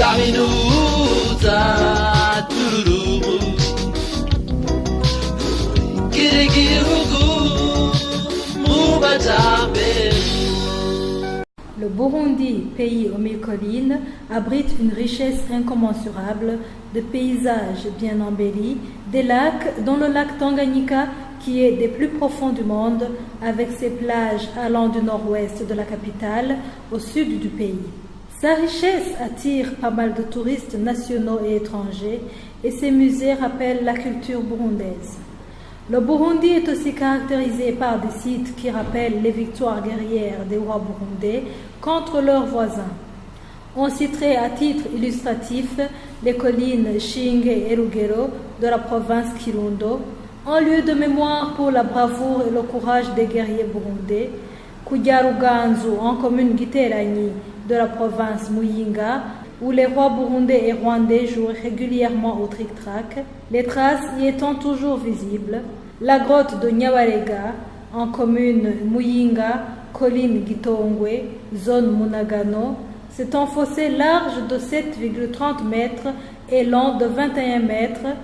Kaminuza tururu Kirigihugu Mubajambere. Le Burundi, pays aux 1000 collines, abrite une richesse incommensurable de paysages bien embellis, des lacs, dont le lac Tanganyika, qui est des plus profonds du monde, avec ses plages allant du nord-ouest de la capitale au sud du pays. Sa richesse attire pas mal de touristes nationaux et étrangers, et ses musées rappellent la culture burundaise. Le Burundi est aussi caractérisé par des sites qui rappellent les victoires guerrières des rois burundais contre leurs voisins. On citerait à titre illustratif les collines Shinge et Rugero de la province Kirundo, en lieu de mémoire pour la bravoure et le courage des guerriers burundais, Kujaruganzu en commune Giteranyi de la province Muyinga, où les rois burundais et rwandais jouent régulièrement au tric-trac, les traces y étant toujours visibles. La grotte de Nyawarega, en commune Muyinga, colline Gitongwe, zone Munagano, c'est un fossé large de 7,30 mètres et long de 21 mètres.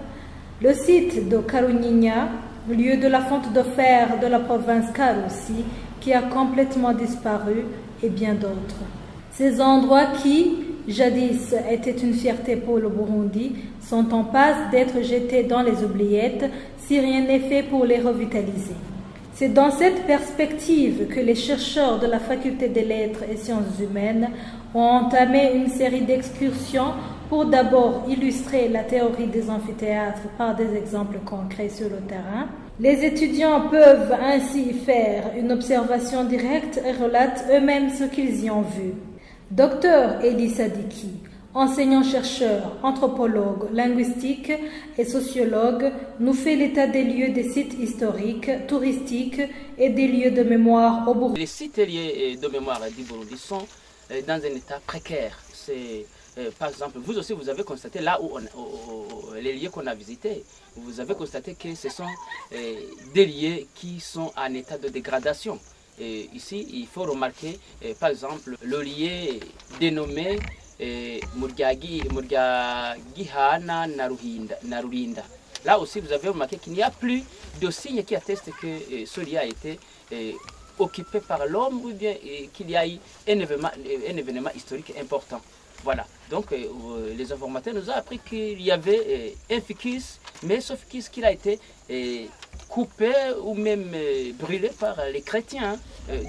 Le site de Karunyinya, lieu de la fonte de fer de la province Karusi, qui a complètement disparu, et bien d'autres. Ces endroits qui, jadis, étaient une fierté pour le Burundi, sont en passe d'être jetés dans les oubliettes si rien n'est fait pour les revitaliser. C'est dans cette perspective que les chercheurs de la Faculté des Lettres et Sciences Humaines ont entamé une série d'excursions pour d'abord illustrer la théorie des amphithéâtres par des exemples concrets sur le terrain. Les étudiants peuvent ainsi faire une observation directe et relatent eux-mêmes ce qu'ils y ont vu. Dr Eli Sadiki, enseignant-chercheur, anthropologue, linguistique et sociologue, nous fait l'état des lieux des sites historiques, touristiques et des lieux de mémoire au Burundi. Les sites liés de mémoire du Burundi sont dans un état précaire. Par exemple, vous aussi, vous avez constaté là où les lieux qu'on a visités, vous avez constaté que ce sont des lieux qui sont en état de dégradation. Et ici, il faut remarquer, par exemple, le lieu dénommé Murgagihana Narurinda. Là aussi, vous avez remarqué qu'il n'y a plus de signes qui attestent que ce lieu a été occupé par l'homme ou bien qu'il y a eu un événement historique important. Voilà, donc les informateurs nous ont appris qu'il y avait un ficus, mais ce ficus qui a été coupé ou même brûlé par les chrétiens.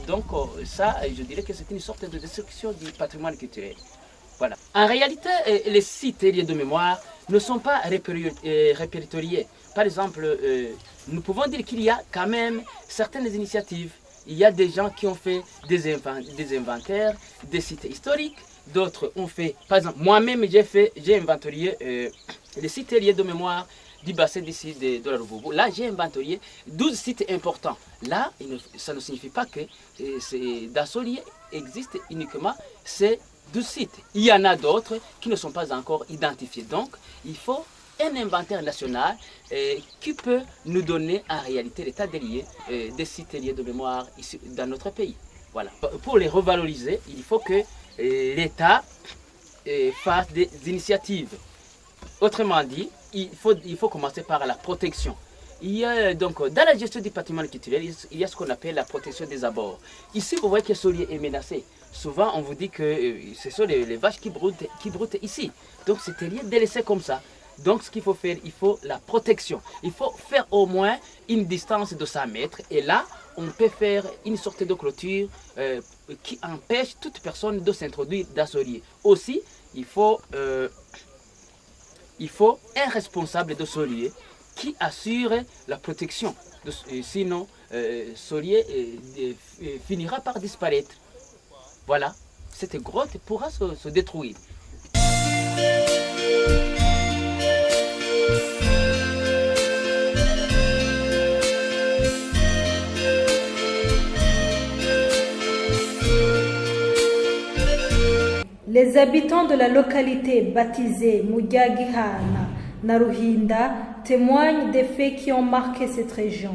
Donc ça, je dirais que c'est une sorte de destruction du patrimoine culturel. Voilà. En réalité, les sites liés de mémoire ne sont pas répertoriés. Par exemple, nous pouvons dire qu'il y a quand même certaines initiatives. Il y a des gens qui ont fait des inventaires des sites historiques. D'autres ont fait, par exemple, moi-même j'ai inventorié les sites liés de mémoire du bassin d'ici de la Ruvubu. Là, j'ai inventorié 12 sites importants. Là, ça ne signifie pas que dans ce lieu existe uniquement ces 12 sites. Il y en a d'autres qui ne sont pas encore identifiés. Donc, il faut un inventaire national qui peut nous donner en réalité l'état des lieux des sites liés de mémoire ici dans notre pays. Voilà. Pour les revaloriser, il faut que l'État fasse des initiatives. Autrement dit, il faut commencer par la protection. Il y a donc dans la gestion du patrimoine culturel, il y a ce qu'on appelle la protection des abords. Ici, vous voyez que ce lieu est menacé. Souvent, on vous dit que ce sont les vaches qui broutent ici. Donc, c'est un lieu délaissé comme ça. Donc, ce qu'il faut faire, il faut la protection. Il faut faire au moins une distance de 100 mètres. Et là, on peut faire une sorte de clôture qui empêche toute personne de s'introduire dans ce lieu. Aussi, il faut un responsable de ce lieu qui assure la protection. Sinon, ce lieu finira par disparaître. Voilà, cette grotte pourra se détruire. Les habitants de la localité baptisée Mugagihana Naruhinda témoignent des faits qui ont marqué cette région.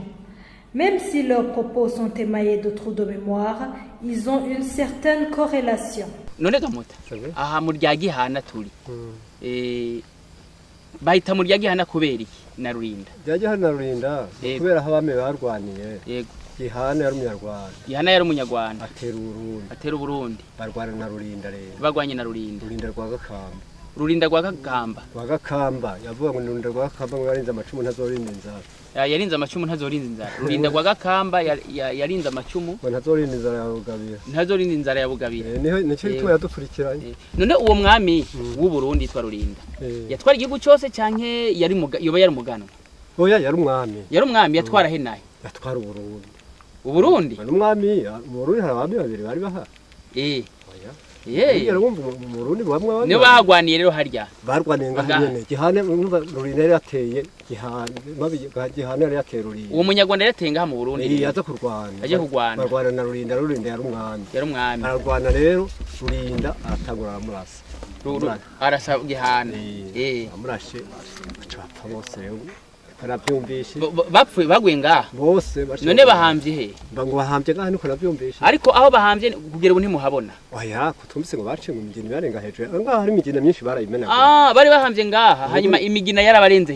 Même si leurs propos sont émaillés de trous de mémoire, ils ont une certaine corrélation. none gamuta aha mu rya Gihana turi bahita mu rya Gihana kubera iki na Rurinda rya Gihana na Rurinda kubera abami barwaniye yego Gihana yari umunyarwanda Gihana yari umunyarwanda atera Burundi barwana na Rurinda rero bagwanye na Rurinda Rurinda rwa Gakamba yavuga ngo Rurinda rwa Gakamba ngo yarinze amacumu ntazorinda inzara yarinze amacumu ntazorinda inzara Rurinda rwa Gakamba yarinze amacumu ngo ntazorinda inzara ya Bugabira nico gituma yadukurikiranye none uwo mwami w'u Burundi yitwa Rurinda yatwara igihugu cyose canke yoba yari umuganwa oya yari umwami yatwara henaye yatwara Uburundi umwami mu Burundi hari abami babiri bari baha yera wumva mu Burundi bamwe niyo bagwaniye rero harya barwaniye ngahanyene Gihana umva Rurinda yari yateye Gihana yari yateye Rurinda uwo munyarwanda yari yatenga mu Burundi yaza kurwana barwana na Rurinda yari umwami barwana rero Rurinda aratangura aramurasa arasa Gihana amurashe acapfa bose rero barabyumvishe bapfuye bagwe ngaha bose none bahambye he ngo bahambye ngaha niko nabyumvishe ariko aho bahambye kugera ubu ntimuhabona oya kutumvise ngo baciye mu migina barenga hejuru ngaha hari imigina myinshi barayimena bari bahambye ngaha hanyuma imigina yarabarenze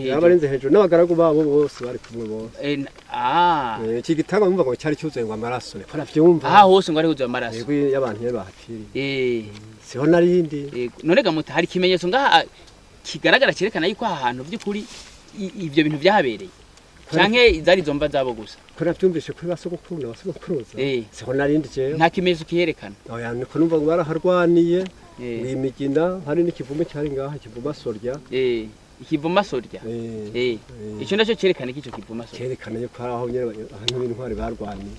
hejuru n'abagaragu babo bose bari kumwe bose iki gitanga bumva ngo cyari cyuzuye ngo amaraso niko navyumva aha hose ngo ari huzuye amaraso yego y'abantu yari bahapfiriye siho narindi none gamuta hari ikimenyetso ngaha kigaragara cyerekana yuko aha hantu by'ukuri ibyo bintu byahabereye canke zari zomba zabo gusa kora byumvishe kuri basogokuru basogokuruza siho narindi je nta kimezo kiherekana oya niko numva ngo baraharwaniye imigina hari n'ikivume cyari ngaha kivuma sorya ikivuma sorya icyo ndacyo cyerekana iki cyo kivuma sorya cyerekana yuko aho nyene ahantu b'intwari barwaniye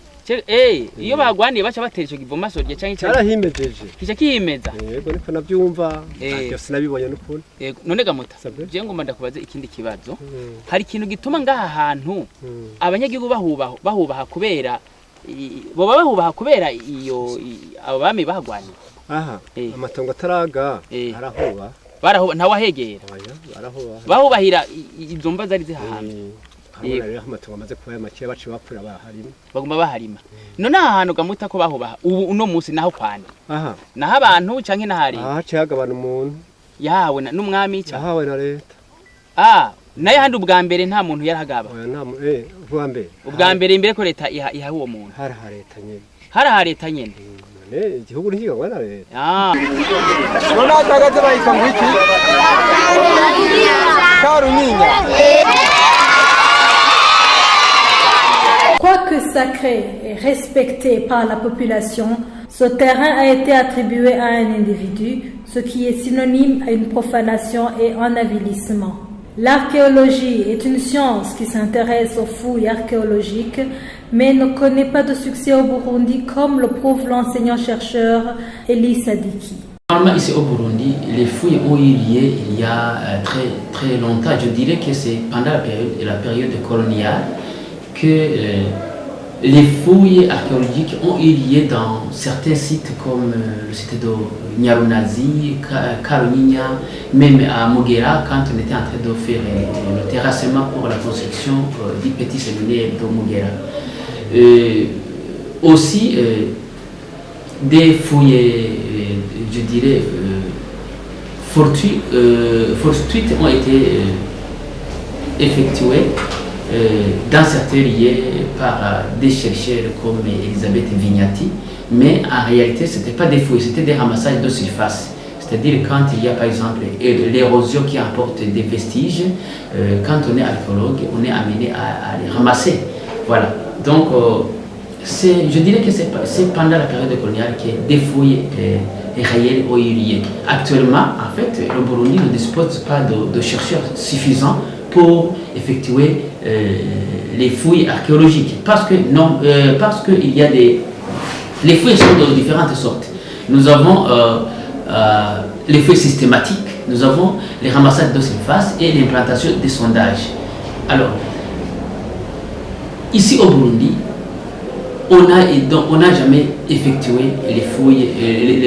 iyo bagwaniye baca batera icyo kivuma sorya canke cyarahimejeje kica kihimeza yego niko nabyumva ariko sinabibonye n'ukuri yego none gamuta je ngomba ndakubaza ikindi kibazo hari ikintu gituma ngaha hantu abanyagihugu bahubaha kubera boba bahubaha kubera iyo abo bami bagwaniye amatongo ataraga arahuba barahuba ntawe ahegera bahubahira izo mva zari zihahambye rero amatongo amaze kuba make baciye bakura baharima bagomba baharima none aha hantu gamuta ko bahubaha ubu uno munsi naho kwane naho abantu canke nahari haciye hagabana umuntu yahawe n'umwami yahawe na leta naye handi ubwa mbere nta muntu yarahagaba ubwa mbere imbere ko leta iha uwo muntu haraha leta nyene igihugu ntikigabwa na leta none atagaze bayita ngo iki Karunyinya. Quoique sacré et respecté par la population, ce terrain a été attribué à un individu, ce qui est synonyme à une profanation et un avilissement. L'archéologie est une science qui s'intéresse aux fouilles archéologiques, mais ne connaît pas de succès au Burundi, comme le prouve l'enseignant-chercheur Elie Sadiki. Normalement, ici au Burundi, les fouilles ont eu lieu il y a très longtemps. Je dirais que c'est pendant la période coloniale que les fouilles archéologiques ont eu lieu dans certains sites comme le site de Nyarunazi, Karunyinya, même à Mugera, quand on était en train de faire le terrassement pour la construction du petit séminaire de Mugera. Aussi, des fouilles, je dirais, fortuites ont été effectuées dans certains lieux par des chercheurs comme Elisabeth Vignati, mais en réalité ce n'était pas des fouilles, c'était des ramassages de surface. C'est-à-dire quand il y a par exemple l'érosion qui apporte des vestiges, quand on est archéologue, on est amené à les ramasser. Voilà. Donc je dirais que c'est pendant la période coloniale que des fouilles réelles ont eu lieu. Actuellement, en fait, le Burundi ne dispose pas de chercheurs suffisants pour effectuer les fouilles archéologiques. Parce que il y a les fouilles sont de différentes sortes. Nous avons les fouilles systématiques, nous avons les ramassages de surface et l'implantation des sondages. Alors, ici au Burundi, on n'a jamais effectué les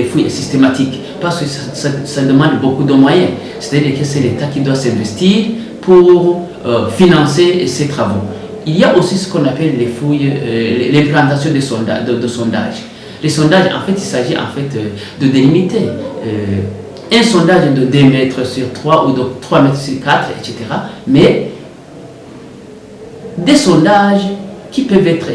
fouilles systématiques parce que ça demande beaucoup de moyens. C'est-à-dire que c'est l'État qui doit s'investir pour financer ces travaux. Il y a aussi ce qu'on appelle les fouilles, l'implantation de sondage. Les sondages, en fait, il s'agit en fait de délimiter. Un sondage de 2 mètres sur 3 ou de 3 mètres sur 4, etc. Mais des sondages qui peuvent être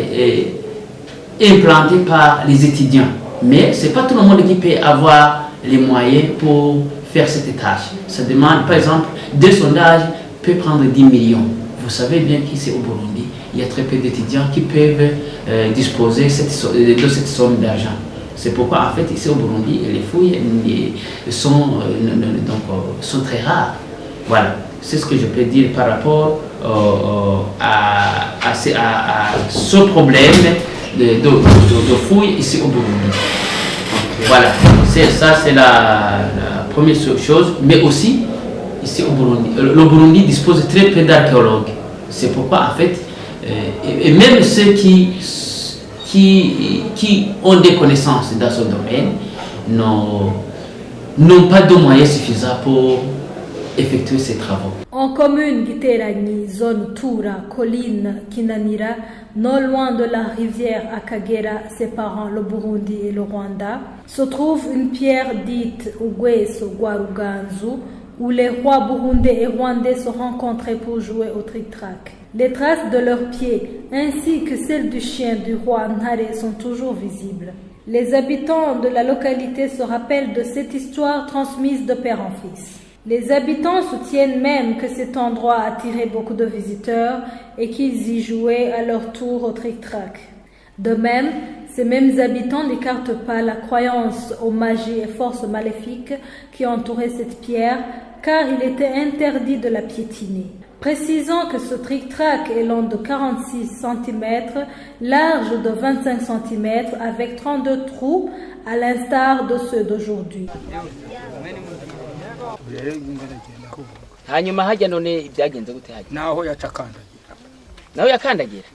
implantés par les étudiants. Mais ce n'est pas tout le monde qui peut avoir les moyens pour faire cette tâche. Ça demande, par exemple, 2 sondages peuvent prendre 10 millions. Vous savez bien qu'ici au Burundi, il y a très peu d'étudiants qui peuvent disposer de cette somme d'argent. C'est pourquoi, en fait, ici au Burundi, les fouilles sont très rares. Voilà, c'est ce que je peux dire par rapport à ce problème de fouilles ici au Burundi. Voilà, ça c'est la première chose, mais aussi, ici au Burundi, le Burundi dispose de très peu d'archéologues. C'est pourquoi, en fait, et même ceux qui ont des connaissances dans ce domaine n'ont pas de moyens suffisants pour effectuer ces travaux. En commune Giteragni, zone Toura, colline Kinanira, non loin de la rivière Akagera séparant le Burundi et le Rwanda, se trouve une pierre dite Ugweso Gwaruganzu, où les rois burundais et rwandais se rencontraient pour jouer au tric-trac. Les traces de leurs pieds, ainsi que celles du chien du roi Ntare, sont toujours visibles. Les habitants de la localité se rappellent de cette histoire transmise de père en fils. Les habitants soutiennent même que cet endroit attirait beaucoup de visiteurs et qu'ils y jouaient à leur tour au tric-trac. De même, ces mêmes habitants n'écartent pas la croyance aux magies et forces maléfiques qui entouraient cette pierre, car il était interdit de la piétiner. Précisons que ce tric-trac est long de 46 cm, large de 25 cm, avec 32 trous, à l'instar de ceux d'aujourd'hui. hanyuma hajya none byagenze gute hajya naho yacakandagira naho yakandagira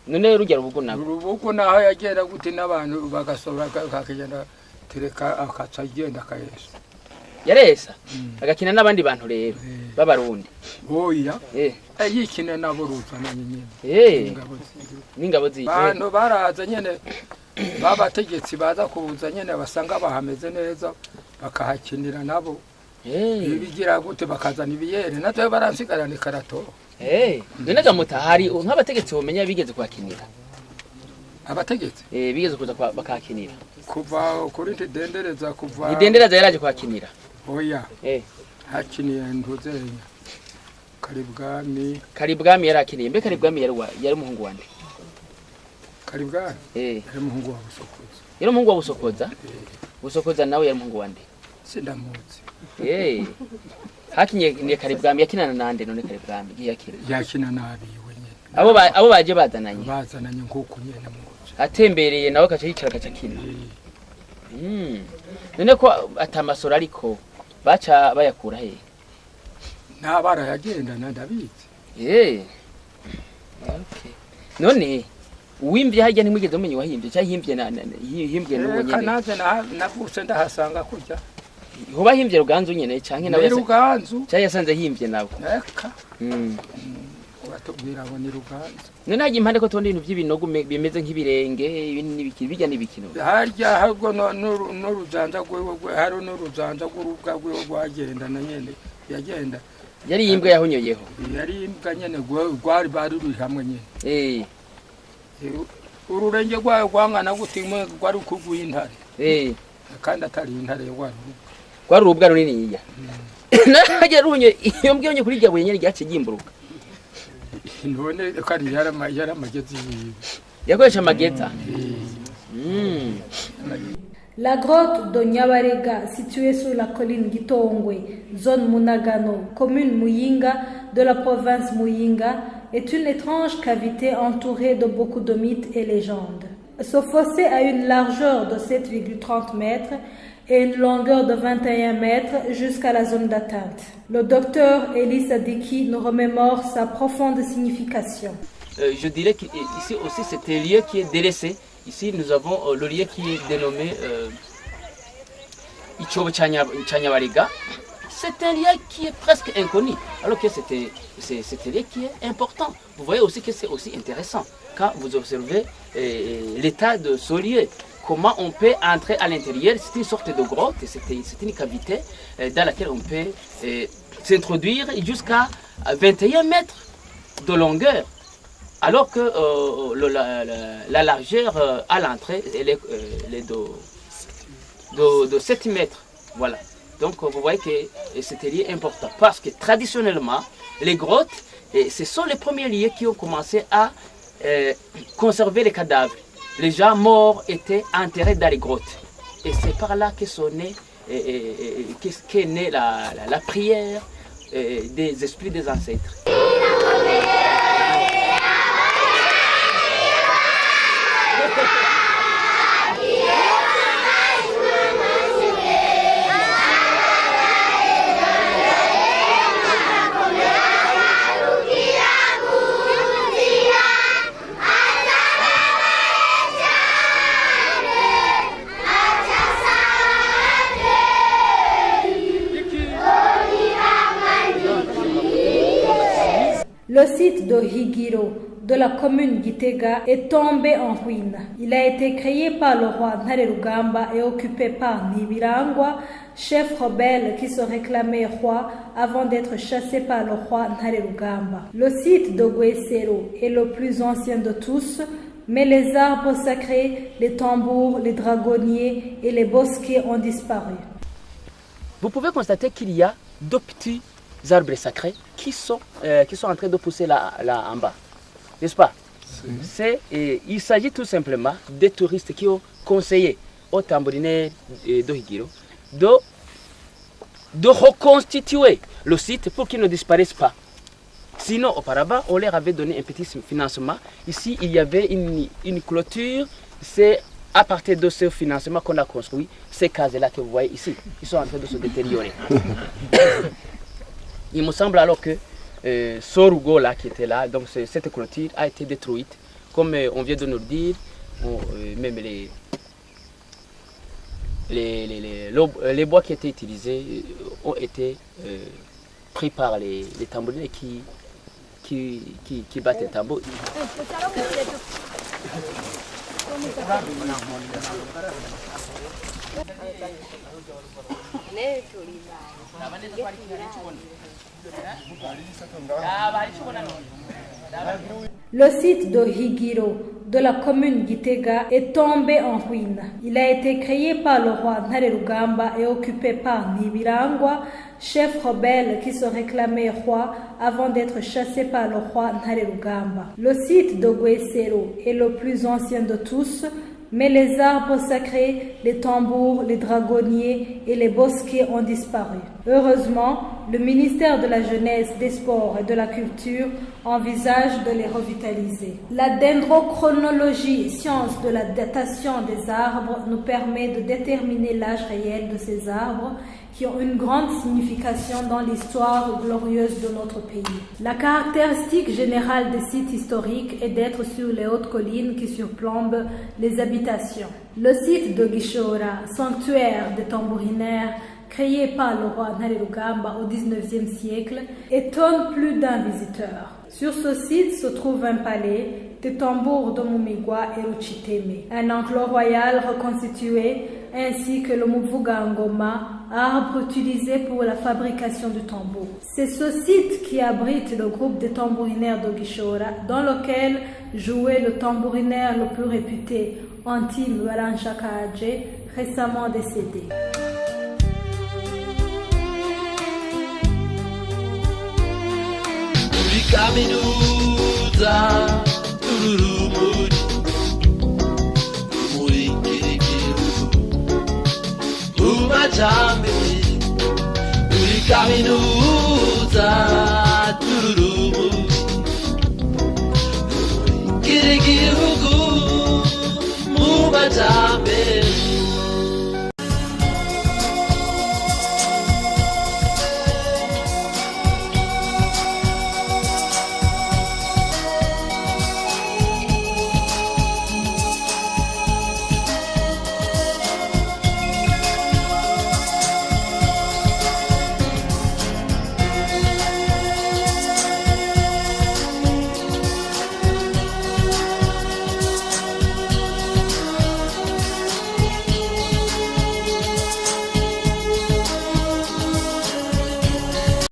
none rugero ubugo nabo urubugo naho yagenda gute n'abantu bagasobra kakagenda tereka akaca agenda kayesa yaresa agakina n'abandi bantu rero b'abarundi oya yikina nabo ruzana nyine n'ingabo zi bantu baraza nyene babategetsi baza kubuza nyene basanga bahameze neza bakahakinira nabo bigira gute bakazana ibiyere natwe baransigarana ikarato none gamutahari nk'abategetsi bomenya bigeze kwakinira abategetsi bigeze kuza bakakinira kuva kuri Dendereza kuva Dendereza yaraje kwakinira oya hakiniye nduzenya Karibwami yarakiniye mbe Karibwami yari umuhungu wande Karibwami yari umuhungu wa Busokoza yari umuhungu wa Busokoza Busokoza nawe yari umuhungu wande sindamuzi hakinye ni Karibwami yakinana nande none Karibwami yakina nabiwe nyene abo baje bazananye nkuko nyene muzi atembereye nawe kaca yicara kina none ko atamasoro ariko baca bayakura he nabara yagenda ndabizi okay none uwimvye hajya ntimwigeze umenye wahimbye cyahimbye yihimbye n'uwo nyene kanaze navuse ndahasanga kujya hoba himbye Ruganzu nyene canke nawe Ruganzu cyaye yasanze himbye nawe eka watubwira ngo ni Ruganzu none hajya impande ko tonde ibintu by'ibinogo bimeze nk'ibirenge ibintu n'ibiki bijya n'ibikino harya harwo n'uruzanja gwe haro n'uruzanja gurubwa gwe gwagenda na nyene yagenda yari imbwa yahonyoyeho yari imbwa nyene gwari baruri hamwe nyene ururenge gwayo gwangana gutimwe gwari kuguye intare kandi atari intare gwari urubwa runini yiya naje runye iyo mbwonye kuri ryabuye nyene ryace gimburuka none kandi yara magezi yakoresha amageza La grotte de Nyabarega, située sur la colline Gitongwe, zone Munagano, commune Muyinga de la province Muyinga, est une étrange cavité entourée de beaucoup de mythes et légendes. Ce fossé a une largeur de 7,30 mètres et une longueur de 21 mètres jusqu'à la zone d'atteinte. Le docteur Elie Sadiki nous remémore sa profonde signification. Je dirais qu'ici aussi c'est un lieu qui est délaissé. Ici nous avons le lieu qui est dénommé Ichobo Nyabarega. C'est un lieu qui est presque inconnu, alors que c'est un lieu qui est important. Vous voyez aussi que c'est aussi intéressant quand vous observez l'état de ce lieu. comment on peut entrer à l'intérieur. C'est une sorte de grotte, c'est une cavité dans laquelle on peut s'introduire jusqu'à 21 mètres de longueur. Alors que la largeur à l'entrée est de 7 mètres. Voilà. Donc vous voyez que c'est un lieu important. Parce que traditionnellement, les grottes, ce sont les premiers lieux qui ont commencé à conserver les cadavres. Les gens morts étaient enterrés dans les grottes. Et c'est par là qu'est née la prière des esprits des ancêtres. Le site de Higiro, de la commune Gitega, est tombé en ruine. Il a été créé par le roi Ntarerugamba et occupé par Nibirangwa, chef rebelle qui se réclamait roi avant d'être chassé par le roi Ntarerugamba. Le site de Gwesero est le plus ancien de tous, mais les arbres sacrés, les tambours, les dragonniers et les bosquets ont disparu. Vous pouvez constater qu'il y a deux petits arbres sacrés qui sont en train de pousser là en bas, n'est-ce pas? Il s'agit tout simplement des touristes qui ont conseillé aux tambourinaires de Higiro de reconstituer le site pour qu'il ne disparaisse pas. Sinon, auparavant, on leur avait donné un petit financement. Ici, il y avait une clôture. C'est à partir de ce financement qu'on a construit ces cases-là que vous voyez ici. Ils sont en train de se détériorer. Il me semble alors que ce Rugo là qui était là, donc cette clôture a été détruite. Comme on vient de nous le dire, même les bois qui étaient utilisés ont été pris par les tambourins qui battent les tambours. Le site de Higiro, de la commune Gitega, est tombé en ruine. Il a été créé par le roi Ntarerugamba et occupé par Nibirangwa, chef rebelle qui se réclamait roi avant d'être chassé par le roi Ntarerugamba. Le site de Gwesero est le plus ancien de tous, mais les arbres sacrés, les tambours, les dragonniers et les bosquets ont disparu. Heureusement, le ministère de la Jeunesse, des Sports et de la Culture envisage de les revitaliser. La dendrochronologie, science de la datation des arbres, nous permet de déterminer l'âge réel de ces arbres qui ont une grande signification dans l'histoire glorieuse de notre pays. La caractéristique générale des sites historiques est d'être sur les hautes collines qui surplombent les habitations. Le site de Gishora, sanctuaire des tambourinaires, créé par le roi Ntarerugamba au XIXe siècle, étonne plus d'un visiteur. Sur ce site se trouve un palais, des tambours de Mumigwa et Ruchiteme, un enclos royal reconstitué, ainsi que le Muvugangoma, arbre utilisé pour la fabrication du tambour. C'est ce site qui abrite le groupe des tambourinaires de Gishora, dans lequel jouait le tambourinaire le plus réputé, Antime Walanshakaadje, récemment décédé. Kaminuza tururumuri muri kirigihugu ubajambere muri kaminuza tururumuri muri kirigihugu mubajambere